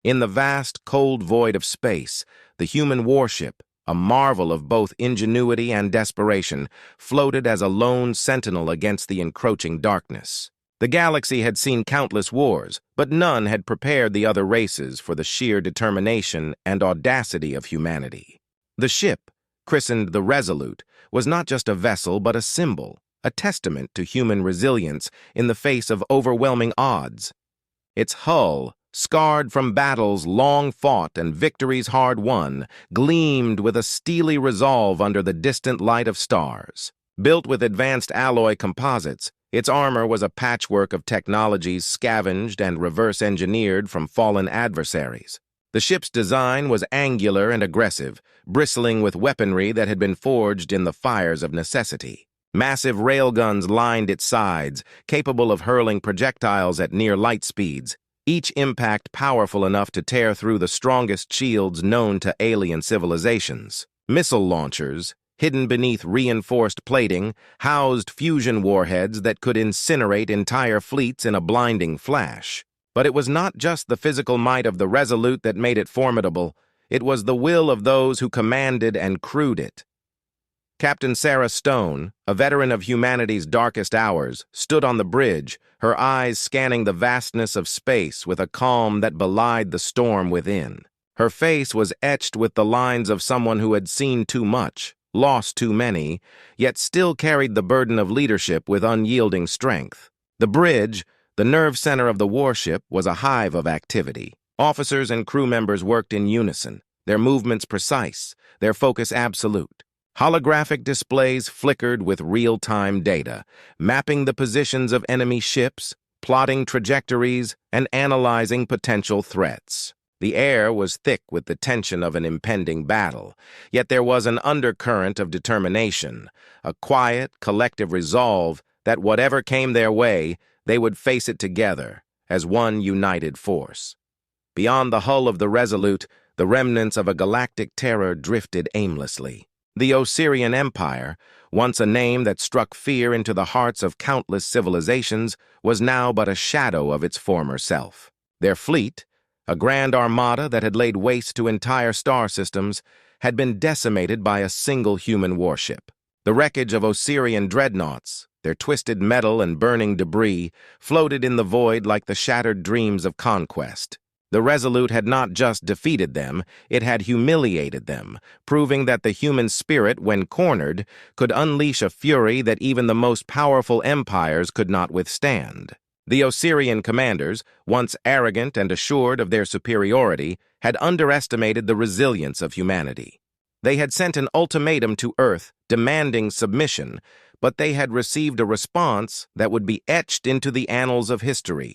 In the vast, cold void of space, the human warship, a marvel of both ingenuity and desperation, floated as a lone sentinel against the encroaching darkness. The galaxy had seen countless wars, but none had prepared the other races for the sheer determination and audacity of humanity. The ship, christened the Resolute, was not just a vessel but a symbol, a testament to human resilience in the face of overwhelming odds. Its hull, scarred from battles long fought and victories hard won, gleamed with a steely resolve under the distant light of stars. Built with advanced alloy composites, its armor was a patchwork of technologies scavenged and reverse-engineered from fallen adversaries. The ship's design was angular and aggressive, bristling with weaponry that had been forged in the fires of necessity. Massive railguns lined its sides, capable of hurling projectiles at near light speeds, each impact powerful enough to tear through the strongest shields known to alien civilizations. Missile launchers, hidden beneath reinforced plating, housed fusion warheads that could incinerate entire fleets in a blinding flash. But it was not just the physical might of the Resolute that made it formidable. It was the will of those who commanded and crewed it. Captain Sarah Stone, a veteran of humanity's darkest hours, stood on the bridge, her eyes scanning the vastness of space with a calm that belied the storm within. Her face was etched with the lines of someone who had seen too much, lost too many, yet still carried the burden of leadership with unyielding strength. The bridge, the nerve center of the warship, was a hive of activity. Officers and crew members worked in unison, their movements precise, their focus absolute. Holographic displays flickered with real-time data, mapping the positions of enemy ships, plotting trajectories, and analyzing potential threats. The air was thick with the tension of an impending battle, yet there was an undercurrent of determination, a quiet, collective resolve that whatever came their way, they would face it together, as one united force. Beyond the hull of the Resolute, the remnants of a galactic terror drifted aimlessly. The Osirian Empire, once a name that struck fear into the hearts of countless civilizations, was now but a shadow of its former self. Their fleet, a grand armada that had laid waste to entire star systems, had been decimated by a single human warship. The wreckage of Osirian dreadnoughts, their twisted metal and burning debris, floated in the void like the shattered dreams of conquest. The Resolute had not just defeated them, it had humiliated them, proving that the human spirit, when cornered, could unleash a fury that even the most powerful empires could not withstand. The Osirian commanders, once arrogant and assured of their superiority, had underestimated the resilience of humanity. They had sent an ultimatum to Earth demanding submission, but they had received a response that would be etched into the annals of history.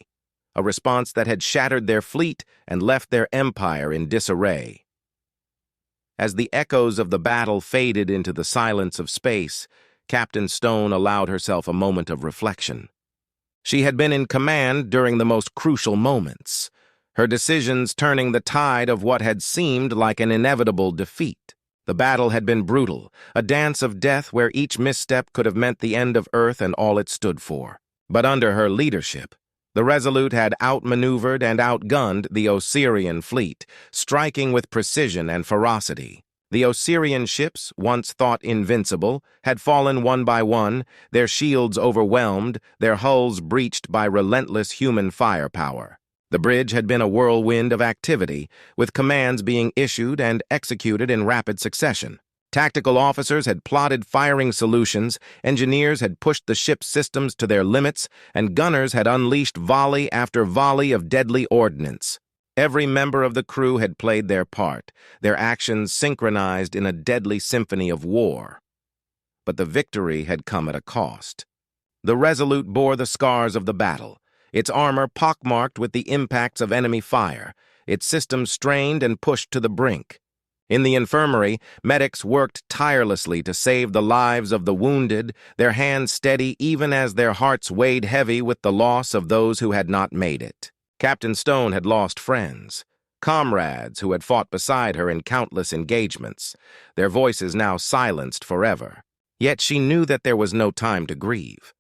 A response that had shattered their fleet and left their empire in disarray. As the echoes of the battle faded into the silence of space, Captain Stone allowed herself a moment of reflection. She had been in command during the most crucial moments, her decisions turning the tide of what had seemed like an inevitable defeat. The battle had been brutal, a dance of death where each misstep could have meant the end of Earth and all it stood for. But under her leadership, the Resolute had outmaneuvered and outgunned the Osirian fleet, striking with precision and ferocity. The Osirian ships, once thought invincible, had fallen one by one, their shields overwhelmed, their hulls breached by relentless human firepower. The bridge had been a whirlwind of activity, with commands being issued and executed in rapid succession. Tactical officers had plotted firing solutions, engineers had pushed the ship's systems to their limits, and gunners had unleashed volley after volley of deadly ordnance. Every member of the crew had played their part, their actions synchronized in a deadly symphony of war. But the victory had come at a cost. The Resolute bore the scars of the battle, its armor pockmarked with the impacts of enemy fire, its systems strained and pushed to the brink. In the infirmary, medics worked tirelessly to save the lives of the wounded, their hands steady even as their hearts weighed heavy with the loss of those who had not made it. Captain Stone had lost friends, comrades who had fought beside her in countless engagements, their voices now silenced forever. Yet she knew that there was no time to grieve.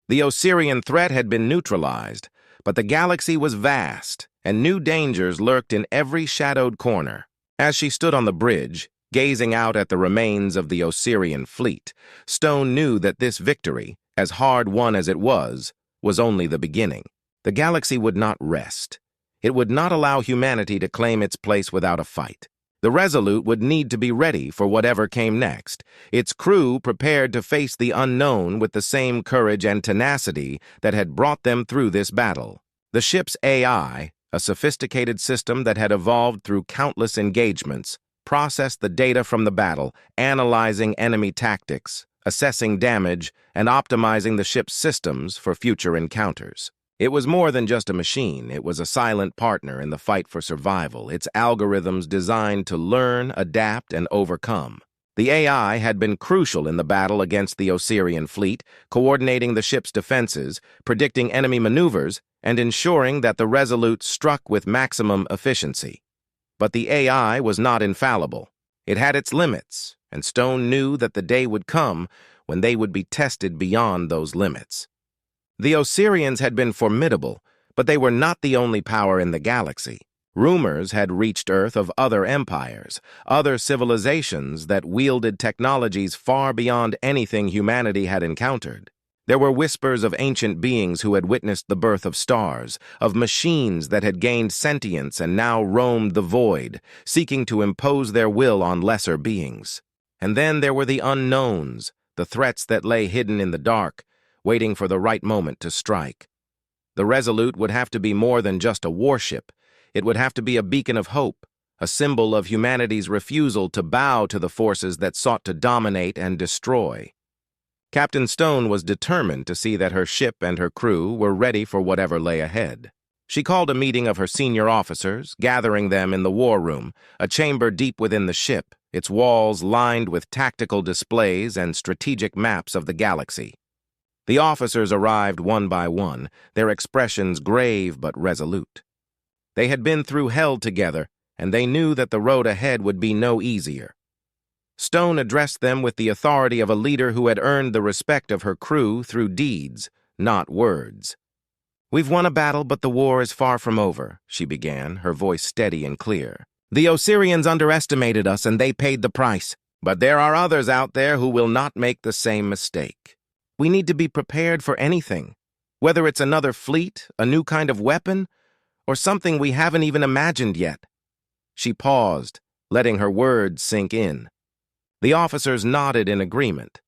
The Osirian threat had been neutralized, but the galaxy was vast, and new dangers lurked in every shadowed corner. As she stood on the bridge, gazing out at the remains of the Osirian fleet, Stone knew that this victory, as hard-won as it was only the beginning. The galaxy would not rest. It would not allow humanity to claim its place without a fight. The Resolute would need to be ready for whatever came next, its crew prepared to face the unknown with the same courage and tenacity that had brought them through this battle. The ship's AI, a sophisticated system that had evolved through countless engagements, processed the data from the battle, analyzing enemy tactics, assessing damage, and optimizing the ship's systems for future encounters. It was more than just a machine. It was a silent partner in the fight for survival, its algorithms designed to learn, adapt, and overcome. The AI had been crucial in the battle against the Osirian fleet, coordinating the ship's defenses, predicting enemy maneuvers, and ensuring that the Resolute struck with maximum efficiency. But the AI was not infallible. It had its limits, and Stone knew that the day would come when they would be tested beyond those limits. The Osirians had been formidable, but they were not the only power in the galaxy. Rumors had reached Earth of other empires, other civilizations that wielded technologies far beyond anything humanity had encountered. There were whispers of ancient beings who had witnessed the birth of stars, of machines that had gained sentience and now roamed the void, seeking to impose their will on lesser beings. And then there were the unknowns, the threats that lay hidden in the dark, waiting for the right moment to strike. The Resolute would have to be more than just a warship. It would have to be a beacon of hope, a symbol of humanity's refusal to bow to the forces that sought to dominate and destroy. Captain Stone was determined to see that her ship and her crew were ready for whatever lay ahead. She called a meeting of her senior officers, gathering them in the war room, a chamber deep within the ship, its walls lined with tactical displays and strategic maps of the galaxy. The officers arrived one by one, their expressions grave but resolute. They had been through hell together, and they knew that the road ahead would be no easier. Stone addressed them with the authority of a leader who had earned the respect of her crew through deeds, not words. "We've won a battle, but the war is far from over," she began, her voice steady and clear. "The Osirians underestimated us, and they paid the price. But there are others out there who will not make the same mistake. We need to be prepared for anything, whether it's another fleet, a new kind of weapon, or something we haven't even imagined yet." She paused, letting her words sink in. The officers nodded in agreement,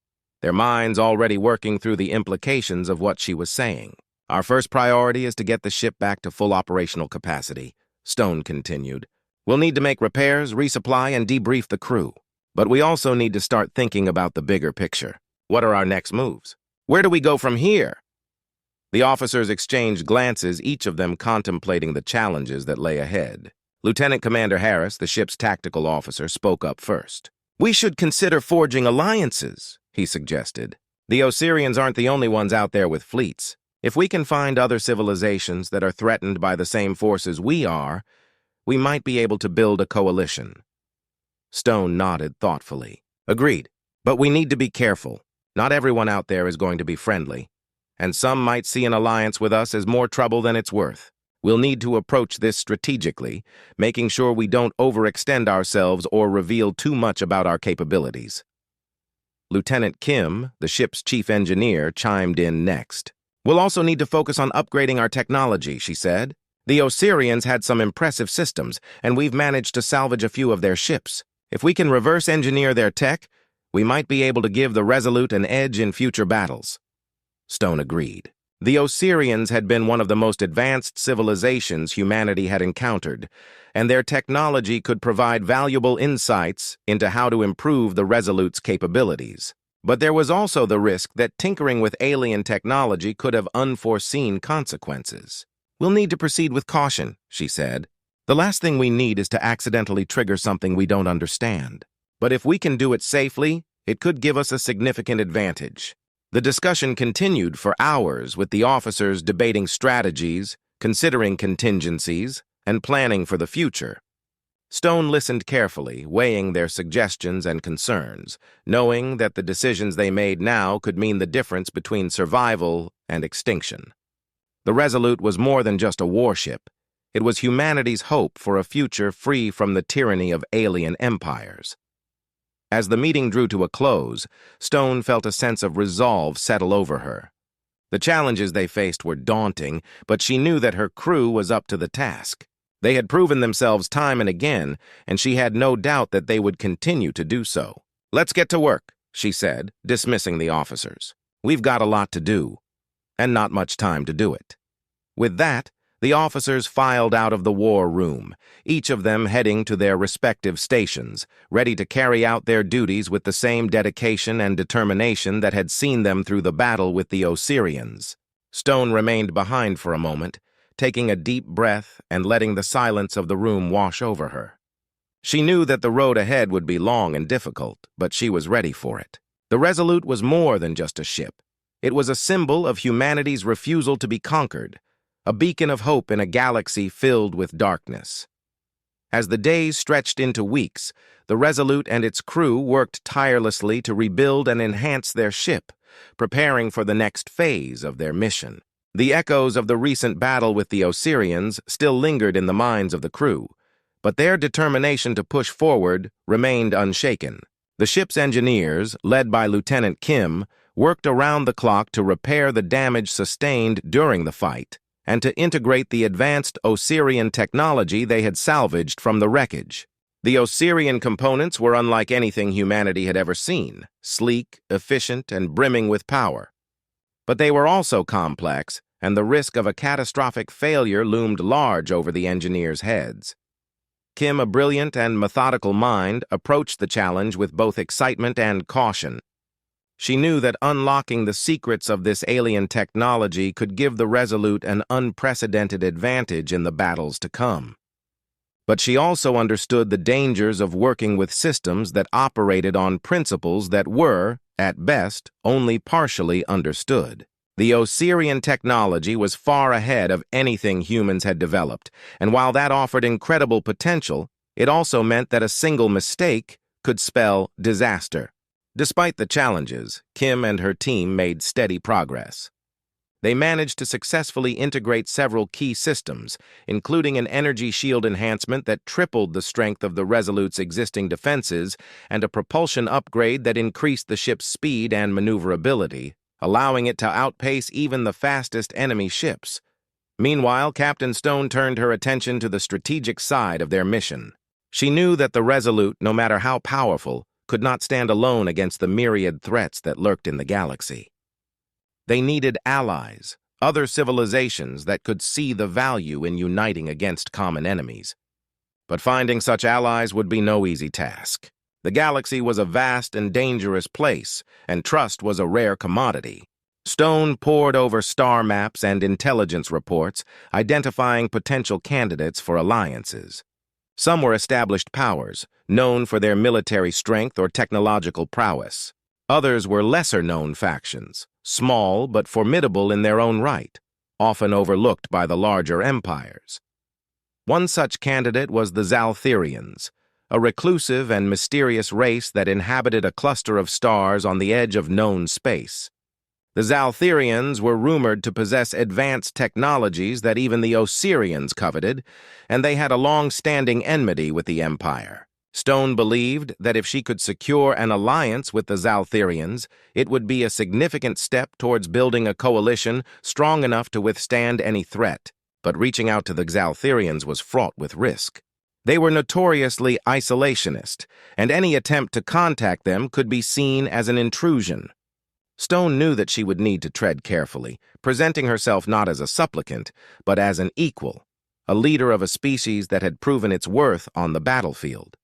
their minds already working through the implications of what she was saying. "Our first priority is to get the ship back to full operational capacity," Stone continued. "We'll need to make repairs, resupply, and debrief the crew. But we also need to start thinking about the bigger picture. What are our next moves? Where do we go from here?" The officers exchanged glances, each of them contemplating the challenges that lay ahead. Lieutenant Commander Harris, the ship's tactical officer, spoke up first. "We should consider forging alliances," he suggested. "The Osirians aren't the only ones out there with fleets. If we can find other civilizations that are threatened by the same forces we are, we might be able to build a coalition." Stone nodded thoughtfully. "Agreed, but we need to be careful. Not everyone out there is going to be friendly, and some might see an alliance with us as more trouble than it's worth. We'll need to approach this strategically, making sure we don't overextend ourselves or reveal too much about our capabilities." Lieutenant Kim, the ship's chief engineer, chimed in next. "We'll also need to focus on upgrading our technology," she said. "The Osirians had some impressive systems, and we've managed to salvage a few of their ships. If we can reverse engineer their tech, we might be able to give the Resolute an edge in future battles." Stone agreed. The Osirians had been one of the most advanced civilizations humanity had encountered, and their technology could provide valuable insights into how to improve the Resolute's capabilities. But there was also the risk that tinkering with alien technology could have unforeseen consequences. "We'll need to proceed with caution," she said. "The last thing we need is to accidentally trigger something we don't understand. But if we can do it safely, it could give us a significant advantage." The discussion continued for hours, with the officers debating strategies, considering contingencies, and planning for the future. Stone listened carefully, weighing their suggestions and concerns, knowing that the decisions they made now could mean the difference between survival and extinction. The Resolute was more than just a warship. It was humanity's hope for a future free from the tyranny of alien empires. As the meeting drew to a close, Stone felt a sense of resolve settle over her. The challenges they faced were daunting, but she knew that her crew was up to the task. They had proven themselves time and again, and she had no doubt that they would continue to do so. "Let's get to work," she said, dismissing the officers. "We've got a lot to do, and not much time to do it." With that, the officers filed out of the war room, each of them heading to their respective stations, ready to carry out their duties with the same dedication and determination that had seen them through the battle with the Osirians. Stone remained behind for a moment, taking a deep breath and letting the silence of the room wash over her. She knew that the road ahead would be long and difficult, but she was ready for it. The Resolute was more than just a ship. It was a symbol of humanity's refusal to be conquered, a beacon of hope in a galaxy filled with darkness. As the days stretched into weeks, the Resolute and its crew worked tirelessly to rebuild and enhance their ship, preparing for the next phase of their mission. The echoes of the recent battle with the Osirians still lingered in the minds of the crew, but their determination to push forward remained unshaken. The ship's engineers, led by Lieutenant Kim, worked around the clock to repair the damage sustained during the fight, and to integrate the advanced Osirian technology they had salvaged from the wreckage. The Osirian components were unlike anything humanity had ever seen, sleek, efficient, and brimming with power. But they were also complex, and the risk of a catastrophic failure loomed large over the engineers' heads. Kim, a brilliant and methodical mind, approached the challenge with both excitement and caution. She knew that unlocking the secrets of this alien technology could give the Resolute an unprecedented advantage in the battles to come. But she also understood the dangers of working with systems that operated on principles that were, at best, only partially understood. The Osirian technology was far ahead of anything humans had developed, and while that offered incredible potential, it also meant that a single mistake could spell disaster. Despite the challenges, Kim and her team made steady progress. They managed to successfully integrate several key systems, including an energy shield enhancement that tripled the strength of the Resolute's existing defenses and a propulsion upgrade that increased the ship's speed and maneuverability, allowing it to outpace even the fastest enemy ships. Meanwhile, Captain Stone turned her attention to the strategic side of their mission. She knew that the Resolute, no matter how powerful, could not stand alone against the myriad threats that lurked in the galaxy. They needed allies, other civilizations that could see the value in uniting against common enemies. But finding such allies would be no easy task. The galaxy was a vast and dangerous place, and trust was a rare commodity. Stone pored over star maps and intelligence reports, identifying potential candidates for alliances. Some were established powers, known for their military strength or technological prowess. Others were lesser-known factions, small but formidable in their own right, often overlooked by the larger empires. One such candidate was the Zalthirians, a reclusive and mysterious race that inhabited a cluster of stars on the edge of known space. The Zalthirians were rumored to possess advanced technologies that even the Osirians coveted, and they had a long-standing enmity with the Empire. Stone believed that if she could secure an alliance with the Zalthirians, it would be a significant step towards building a coalition strong enough to withstand any threat. But reaching out to the Zalthirians was fraught with risk. They were notoriously isolationist, and any attempt to contact them could be seen as an intrusion. Stone knew that she would need to tread carefully, presenting herself not as a supplicant, but as an equal, a leader of a species that had proven its worth on the battlefield.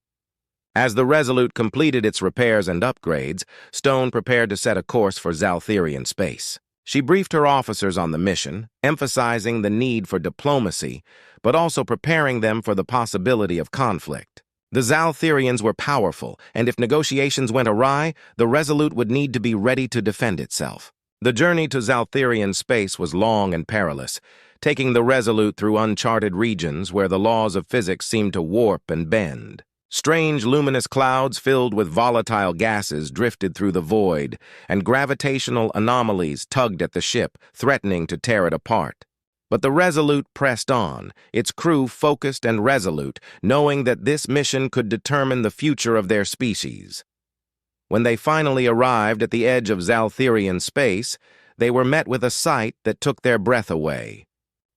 As the Resolute completed its repairs and upgrades, Stone prepared to set a course for Zalthirian space. She briefed her officers on the mission, emphasizing the need for diplomacy, but also preparing them for the possibility of conflict. The Zalthirians were powerful, and if negotiations went awry, the Resolute would need to be ready to defend itself. The journey to Zalthirian space was long and perilous, taking the Resolute through uncharted regions where the laws of physics seemed to warp and bend. Strange luminous clouds filled with volatile gases drifted through the void, and gravitational anomalies tugged at the ship, threatening to tear it apart. But the Resolute pressed on, its crew focused and resolute, knowing that this mission could determine the future of their species. When they finally arrived at the edge of Zaltherian space, they were met with a sight that took their breath away.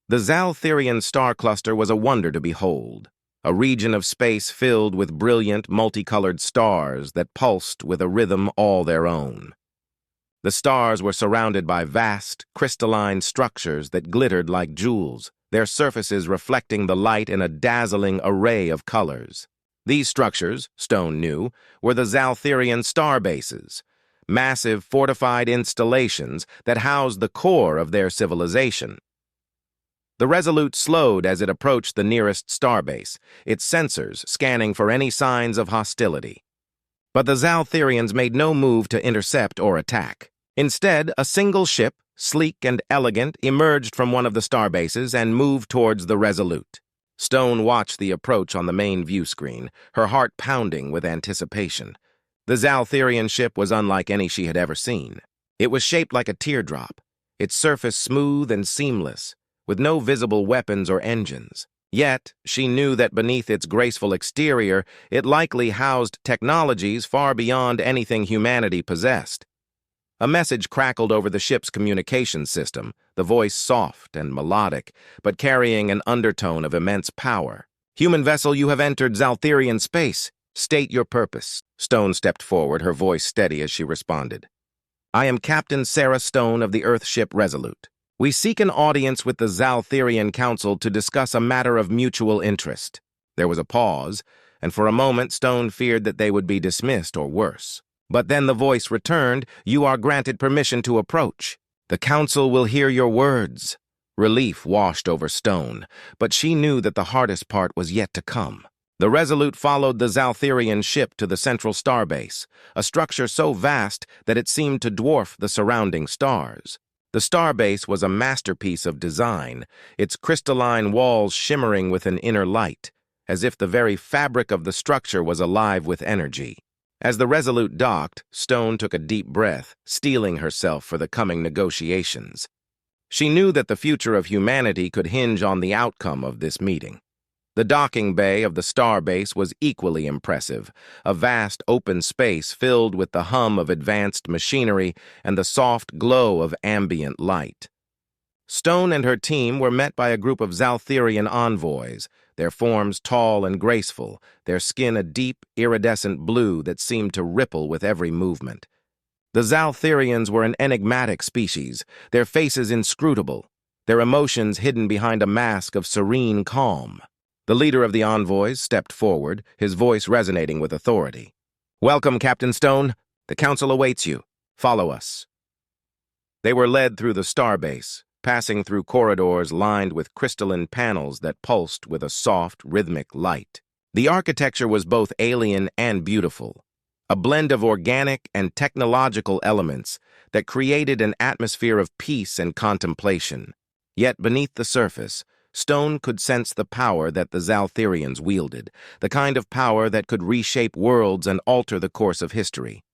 The Zaltherian star cluster was a wonder to behold, a region of space filled with brilliant, multicolored stars that pulsed with a rhythm all their own. The stars were surrounded by vast, crystalline structures that glittered like jewels, their surfaces reflecting the light in a dazzling array of colors. These structures, Stone knew, were the Zaltherian star bases, massive fortified installations that housed the core of their civilization. The Resolute slowed as it approached the nearest starbase, its sensors scanning for any signs of hostility. But the Zaltherians made no move to intercept or attack. Instead, a single ship, sleek and elegant, emerged from one of the starbases and moved towards the Resolute. Stone watched the approach on the main view screen, her heart pounding with anticipation. The Zaltherian ship was unlike any she had ever seen. It was shaped like a teardrop, its surface smooth and seamless, with no visible weapons or engines. Yet, she knew that beneath its graceful exterior, it likely housed technologies far beyond anything humanity possessed. A message crackled over the ship's communication system, the voice soft and melodic, but carrying an undertone of immense power. "Human vessel, you have entered Zaltherian space. State your purpose." Stone stepped forward, her voice steady as she responded. "I am Captain Sarah Stone of the Earth ship Resolute. We seek an audience with the Zaltherian Council to discuss a matter of mutual interest." There was a pause, and for a moment Stone feared that they would be dismissed or worse. But then the voice returned, "You are granted permission to approach. The council will hear your words." Relief washed over Stone, but she knew that the hardest part was yet to come. The Resolute followed the Zaltherian ship to the central starbase, a structure so vast that it seemed to dwarf the surrounding stars. The starbase was a masterpiece of design, its crystalline walls shimmering with an inner light, as if the very fabric of the structure was alive with energy. As the Resolute docked, Stone took a deep breath, steeling herself for the coming negotiations. She knew that the future of humanity could hinge on the outcome of this meeting. The docking bay of the starbase was equally impressive, a vast open space filled with the hum of advanced machinery and the soft glow of ambient light. Stone and her team were met by a group of Zaltherian envoys, their forms tall and graceful, their skin a deep, iridescent blue that seemed to ripple with every movement. The Zaltherians were an enigmatic species, their faces inscrutable, their emotions hidden behind a mask of serene calm. The leader of the envoys stepped forward, his voice resonating with authority. "Welcome, Captain Stone. The council awaits you. Follow us." They were led through the starbase, passing through corridors lined with crystalline panels that pulsed with a soft, rhythmic light. The architecture was both alien and beautiful, a blend of organic and technological elements that created an atmosphere of peace and contemplation. Yet beneath the surface, Stone could sense the power that the Zaltherians wielded, the kind of power that could reshape worlds and alter the course of history.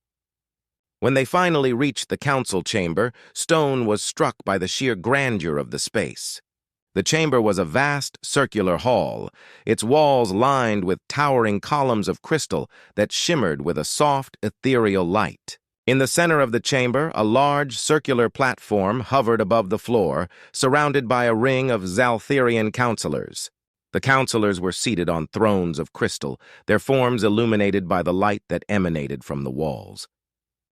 When they finally reached the council chamber, Stone was struck by the sheer grandeur of the space. The chamber was a vast, circular hall, its walls lined with towering columns of crystal that shimmered with a soft, ethereal light. In the center of the chamber, a large, circular platform hovered above the floor, surrounded by a ring of Zaltherian counselors. The counselors were seated on thrones of crystal, their forms illuminated by the light that emanated from the walls.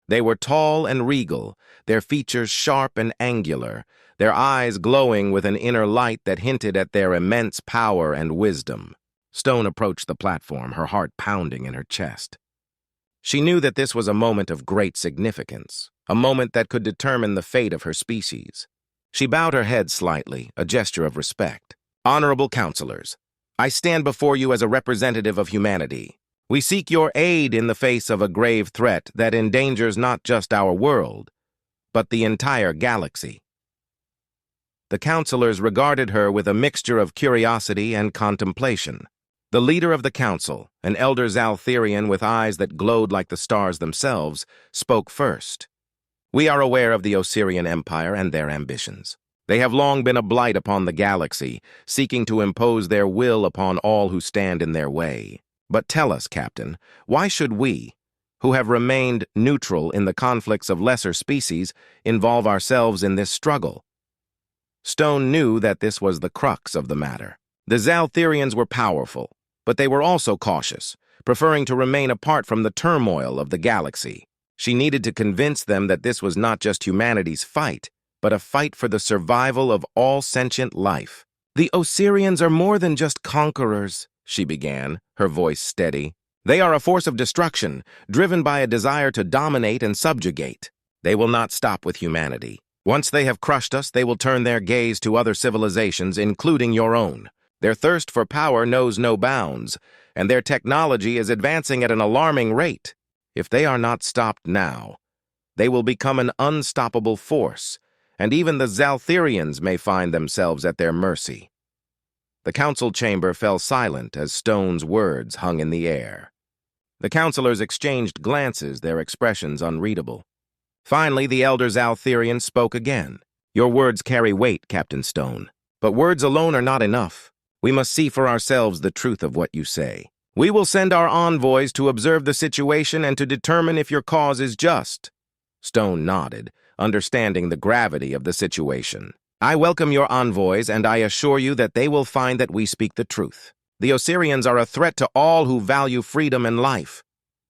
They were tall and regal, their features sharp and angular, their eyes glowing with an inner light that hinted at their immense power and wisdom. Stone approached the platform, her heart pounding in her chest. She knew that this was a moment of great significance, a moment that could determine the fate of her species. She bowed her head slightly, a gesture of respect. "Honorable counselors, I stand before you as a representative of humanity. We seek your aid in the face of a grave threat that endangers not just our world, but the entire galaxy." The counselors regarded her with a mixture of curiosity and contemplation. The leader of the council, an elder Zaltherian with eyes that glowed like the stars themselves, spoke first. "We are aware of the Osirian Empire and their ambitions. They have long been a blight upon the galaxy, seeking to impose their will upon all who stand in their way. But tell us, Captain, why should we, who have remained neutral in the conflicts of lesser species, involve ourselves in this struggle? Stone knew that this was the crux of the matter. The Zaltherians were powerful, but they were also cautious, preferring to remain apart from the turmoil of the galaxy. She needed to convince them that this was not just humanity's fight, but a fight for the survival of all sentient life. "The Osirians are more than just conquerors," she began, her voice steady. "They are a force of destruction, driven by a desire to dominate and subjugate. They will not stop with humanity. Once they have crushed us, they will turn their gaze to other civilizations, including your own. Their thirst for power knows no bounds, and their technology is advancing at an alarming rate. If they are not stopped now, they will become an unstoppable force, and even the Zaltherians may find themselves at their mercy." The council chamber fell silent as Stone's words hung in the air. The councilors exchanged glances, their expressions unreadable. Finally, the elder Zaltherian spoke again. "Your words carry weight, Captain Stone. But words alone are not enough. We must see for ourselves the truth of what you say. We will send our envoys to observe the situation and to determine if your cause is just." Stone nodded, understanding the gravity of the situation. "I welcome your envoys, and I assure you that they will find that we speak the truth. The Osirians are a threat to all who value freedom and life."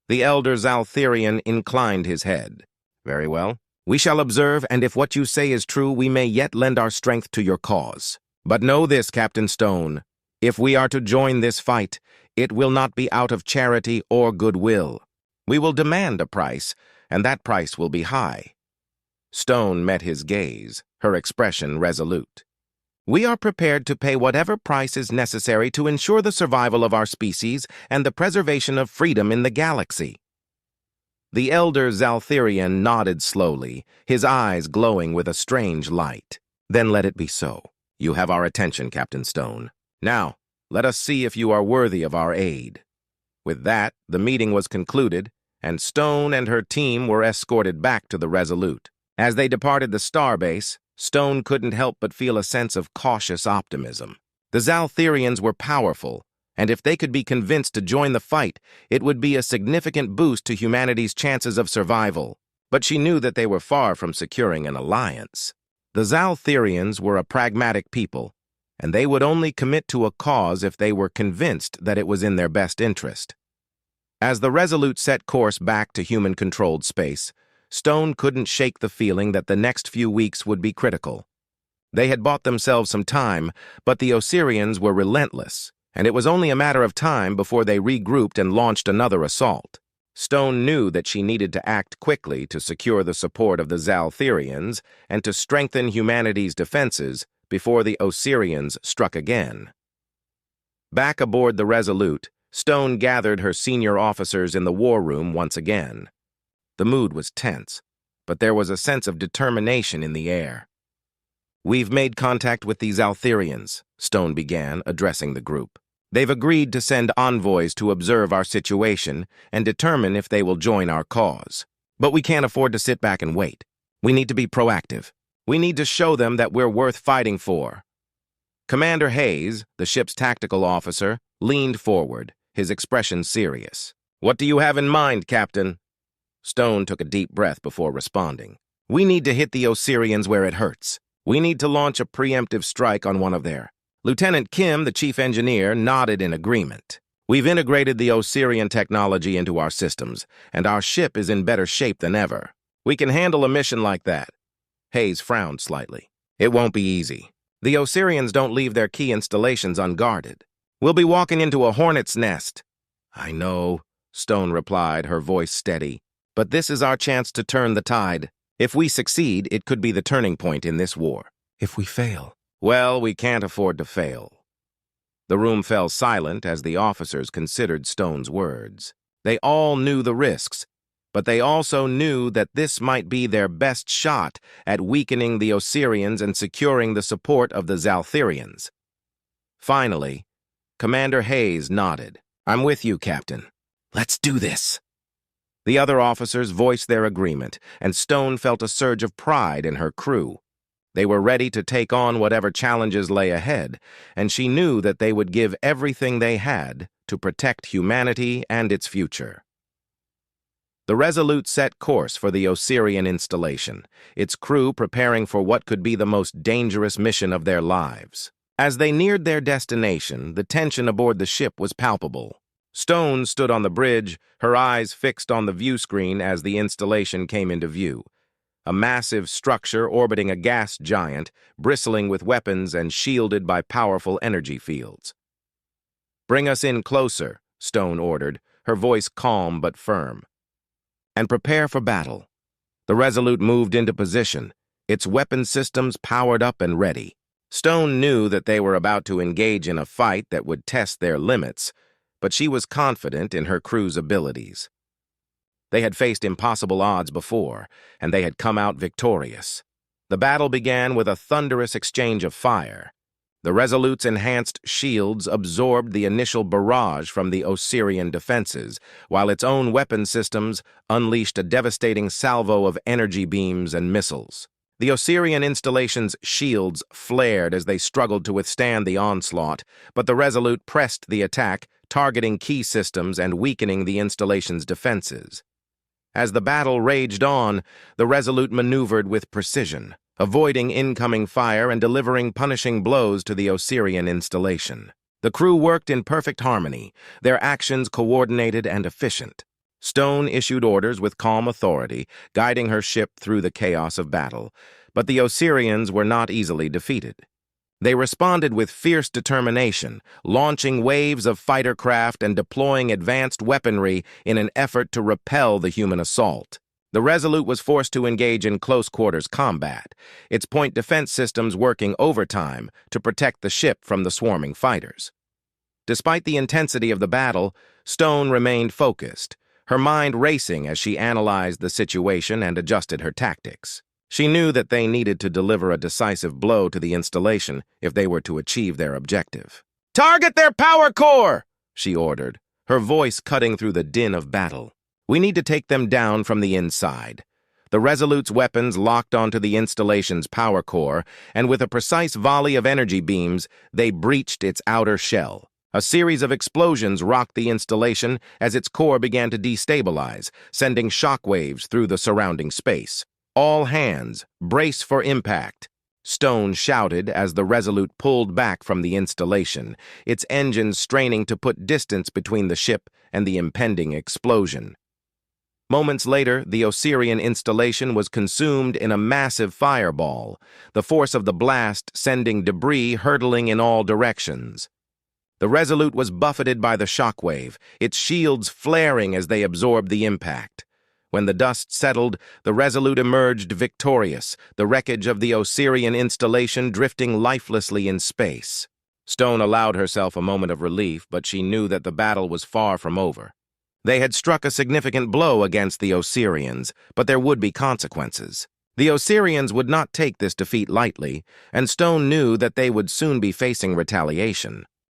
The elder Zaltherian inclined his head. "Very well. We shall observe, and if what you say is true, we may yet lend our strength to your cause. But know this, Captain Stone. If we are to join this fight, it will not be out of charity or goodwill. We will demand a price, and that price will be high." Stone met his gaze, her expression resolute. "We are prepared to pay whatever price is necessary to ensure the survival of our species and the preservation of freedom in the galaxy." The elder Zaltherian nodded slowly, his eyes glowing with a strange light. "Then let it be so. You have our attention, Captain Stone. Now, let us see if you are worthy of our aid." With that, the meeting was concluded, and Stone and her team were escorted back to the Resolute. As they departed the starbase, Stone couldn't help but feel a sense of cautious optimism. The Zaltherians were powerful, and if they could be convinced to join the fight, it would be a significant boost to humanity's chances of survival. But she knew that they were far from securing an alliance. The Zaltherians were a pragmatic people, and they would only commit to a cause if they were convinced that it was in their best interest. As the Resolute set course back to human-controlled space, Stone couldn't shake the feeling that the next few weeks would be critical. They had bought themselves some time, but the Osirians were relentless, and it was only a matter of time before they regrouped and launched another assault. Stone knew that she needed to act quickly to secure the support of the Zaltherians and to strengthen humanity's defenses before the Osirians struck again. Back aboard the Resolute, Stone gathered her senior officers in the war room once again. The mood was tense, but there was a sense of determination in the air. "We've made contact with the Zaltherians," Stone began, addressing the group. "They've agreed to send envoys to observe our situation and determine if they will join our cause. But we can't afford to sit back and wait. We need to be proactive. We need to show them that we're worth fighting for." Commander Hayes, the ship's tactical officer, leaned forward, his expression serious. "What do you have in mind, Captain?" Stone took a deep breath before responding. "We need to hit the Osirians where it hurts. We need to launch a preemptive strike on one of their..." Lieutenant Kim, the chief engineer, nodded in agreement. "We've integrated the Osirian technology into our systems, and our ship is in better shape than ever. We can handle a mission like that." Hayes frowned slightly. "It won't be easy. The Osirians don't leave their key installations unguarded. We'll be walking into a hornet's nest." "I know," Stone replied, her voice steady. "But this is our chance to turn the tide. If we succeed, it could be the turning point in this war. If we fail, well, we can't afford to fail." The room fell silent as the officers considered Stone's words. They all knew the risks, but they also knew that this might be their best shot at weakening the Osirians and securing the support of the Zaltherians. Finally, Commander Hayes nodded. "I'm with you, Captain. Let's do this." The other officers voiced their agreement, and Stone felt a surge of pride in her crew. They were ready to take on whatever challenges lay ahead, and she knew that they would give everything they had to protect humanity and its future. The Resolute set course for the Osirian installation, its crew preparing for what could be the most dangerous mission of their lives. As they neared their destination, the tension aboard the ship was palpable. Stone stood on the bridge, her eyes fixed on the view screen as the installation came into view. A massive structure orbiting a gas giant, bristling with weapons and shielded by powerful energy fields. "Bring us in closer," Stone ordered, her voice calm but firm. "And prepare for battle." The Resolute moved into position, its weapon systems powered up and ready. Stone knew that they were about to engage in a fight that would test their limits, but she was confident in her crew's abilities. They had faced impossible odds before, and they had come out victorious. The battle began with a thunderous exchange of fire. The Resolute's enhanced shields absorbed the initial barrage from the Osirian defenses, while its own weapon systems unleashed a devastating salvo of energy beams and missiles. The Osirian installation's shields flared as they struggled to withstand the onslaught, but the Resolute pressed the attack, targeting key systems and weakening the installation's defenses. As the battle raged on, the Resolute maneuvered with precision, avoiding incoming fire and delivering punishing blows to the Osirian installation. The crew worked in perfect harmony, their actions coordinated and efficient. Stone issued orders with calm authority, guiding her ship through the chaos of battle, but the Osirians were not easily defeated. They responded with fierce determination, launching waves of fighter craft and deploying advanced weaponry in an effort to repel the human assault. The Resolute was forced to engage in close-quarters combat, its point defense systems working overtime to protect the ship from the swarming fighters. Despite the intensity of the battle, Stone remained focused, her mind racing as she analyzed the situation and adjusted her tactics. She knew that they needed to deliver a decisive blow to the installation if they were to achieve their objective. "Target their power core!" she ordered, her voice cutting through the din of battle. "We need to take them down from the inside." The Resolute's weapons locked onto the installation's power core, and with a precise volley of energy beams, they breached its outer shell. A series of explosions rocked the installation as its core began to destabilize, sending shockwaves through the surrounding space. "All hands, brace for impact," Stone shouted as the Resolute pulled back from the installation, its engines straining to put distance between the ship and the impending explosion. Moments later, the Osirian installation was consumed in a massive fireball, the force of the blast sending debris hurtling in all directions. The Resolute was buffeted by the shockwave, its shields flaring as they absorbed the impact. When the dust settled, the Resolute emerged victorious, the wreckage of the Osirian installation drifting lifelessly in space. Stone allowed herself a moment of relief, but she knew that the battle was far from over. They had struck a significant blow against the Osirians, but there would be consequences. The Osirians would not take this defeat lightly, and Stone knew that they would soon be facing retaliation.